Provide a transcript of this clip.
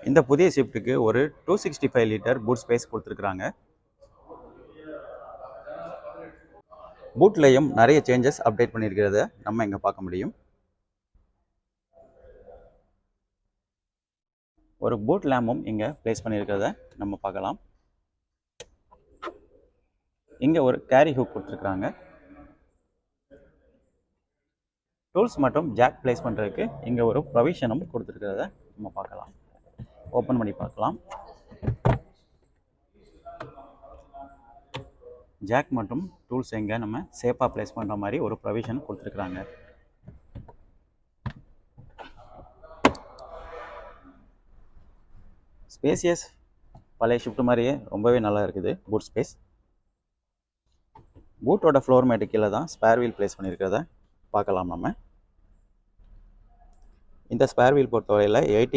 இந்த புதிய ஷிஃப்ட்டுக்கு ஒரு 265 லிட்டர் பூட் ஸ்பேஸ் கொடுத்துருக்குறாங்க. பூட்லேயும் நிறைய சேஞ்சஸ் அப்டேட் பண்ணியிருக்கிறத நம்ம இங்கே பார்க்க முடியும். ஒரு பூட் லேம்பும் இங்கே ப்ளேஸ் பண்ணியிருக்கிறத நம்ம பார்க்கலாம். இங்கே ஒரு கேரி ஹூக் கொடுத்துருக்குறாங்க. டூல்ஸ் மற்றும் ஜாக் ப்ளேஸ் பண்ணுறதுக்கு இங்கே ஒரு ப்ரொவிஷனும் கொடுத்துருக்கிறத நம்ம பார்க்கலாம். ஓப்பன் பண்ணி பார்க்கலாம். ஜாக் மற்றும் டூல்ஸ் எங்கே நம்ம சேஃபாக ப்ளேஸ் பண்ணுற மாதிரி ஒரு ப்ரொவிஷன் கொடுத்துருக்குறாங்க. ஸ்பேசியஸ் பழைய ஷிஃப்ட் மாதிரியே ரொம்பவே நல்லா இருக்குது பூட் ஸ்பேஸ். பூட்டோட ஃப்ளோர் மேட்டு கீழே தான் ஸ்பேர் வீல் ப்ளேஸ் பண்ணியிருக்கிறத பார்க்கலாம். நம்ம இந்த ஸ்பேர் வீல் பொறுத்தவரையில் 80